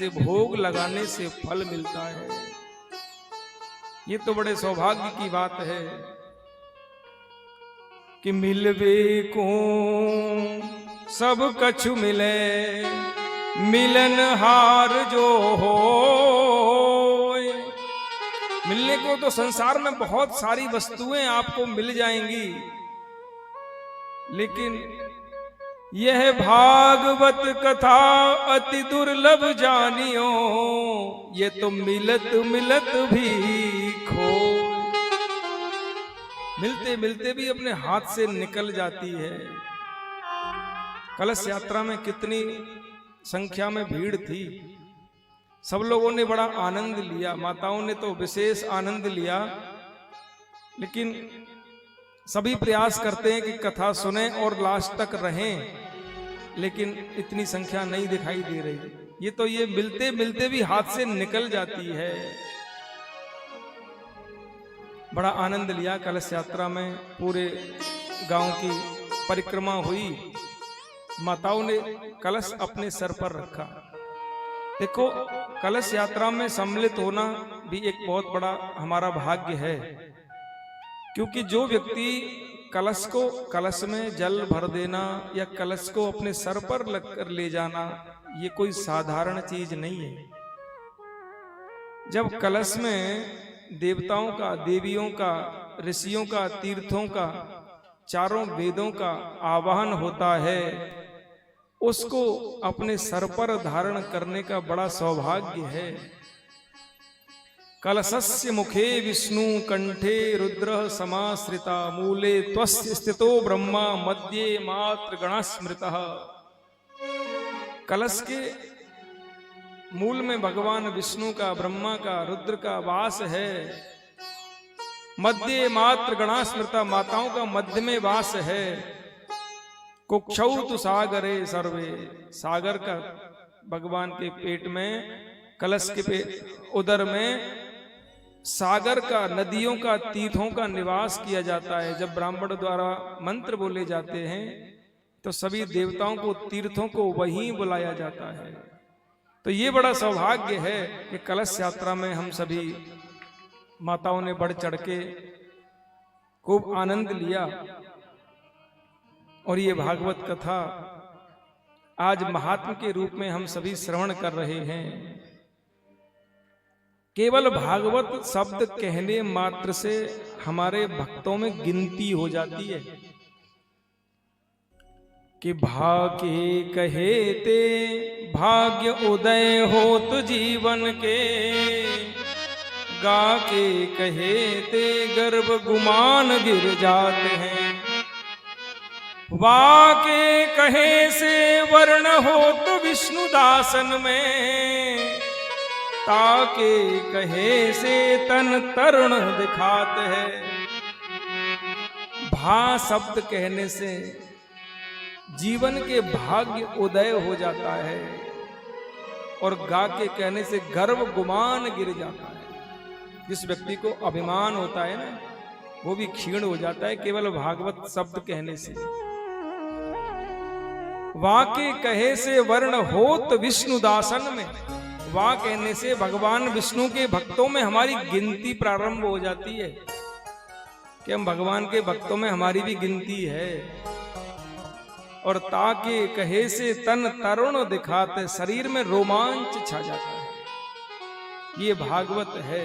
से भोग लगाने से फल मिलता है। ये तो बड़े सौभाग्य की बात है कि मिलवे को सब कछु मिले, मिलन हार जो हो। मिलने को तो संसार में बहुत सारी वस्तुएं आपको मिल जाएंगी, लेकिन यह भागवत कथा अति दुर्लभ जानियो, ये तो मिलत मिलत भी खो। मिलते मिलते भी अपने हाथ से निकल जाती है। कलश यात्रा में कितनी संख्या में भीड़ थी, सब लोगों ने बड़ा आनंद लिया, माताओं ने तो विशेष आनंद लिया, लेकिन सभी प्रयास करते हैं कि कथा सुने और लास्ट तक रहें, लेकिन इतनी संख्या नहीं दिखाई दे रही। ये तो ये मिलते मिलते भी हाथ से निकल जाती है। बड़ा आनंद लिया कलश यात्रा में, पूरे गांव की परिक्रमा हुई, माताओं ने कलश अपने सर पर रखा। देखो, कलश यात्रा में सम्मिलित होना भी एक बहुत बड़ा हमारा भाग्य है, क्योंकि जो व्यक्ति कलश में जल भर देना या कलश को अपने सर पर लगकर ले जाना, ये कोई साधारण चीज नहीं है। जब कलश में देवताओं का, देवियों का, ऋषियों का, तीर्थों का, चारों वेदों का आवाहन होता है, उसको अपने सर पर धारण करने का बड़ा सौभाग्य है। कलशस्य मुखे विष्णु कंठे रुद्र समाश्रिता, मूले त्वस्य स्थितो ब्रह्मा मध्ये मात्र गणस्मृतः। कलश के मूल में भगवान विष्णु का, ब्रह्मा का, रुद्र का वास है। मध्य मात्र गणस्मृता, माताओं का मध्य में वास है। कुक्षौ तु सागरे सर्वे, सागर का भगवान के पेट में, कलश के उदर में सागर का, नदियों का, तीर्थों का निवास किया जाता है। जब ब्राह्मण द्वारा मंत्र बोले जाते हैं तो सभी देवताओं को, तीर्थों को वहीं बुलाया जाता है। तो ये बड़ा सौभाग्य है कि कलश यात्रा में हम सभी माताओं ने बढ़ चढ़ के खूब आनंद लिया। और ये भागवत कथा आज महात्म के रूप में हम सभी श्रवण कर रहे हैं। केवल भागवत शब्द कहने मात्र से हमारे भक्तों में गिनती हो जाती है कि भाके कहे ते भाग्य उदय होत जीवन के, गा के कहे ते गर्भ गुमान गिर जाते हैं। वाके कहे से वर्ण होत विष्णु दासन में, ताके कहे से तन तरुण दिखाते हैं। भा शब्द कहने से जीवन के भाग्य उदय हो जाता है, और गा के कहने से गर्व गुमान गिर जाता है। जिस व्यक्ति को अभिमान होता है ना, वो भी क्षीण हो जाता है केवल भागवत शब्द कहने से। वाके कहे से वर्ण होत विष्णु दासन में, वाह कहने से भगवान विष्णु के भक्तों में हमारी गिनती प्रारंभ हो जाती है कि हम भगवान के भक्तों में हमारी भी गिनती है। और ताके कहे से तन तरुण दिखाते, शरीर में रोमांच छा जाता है। ये भागवत है।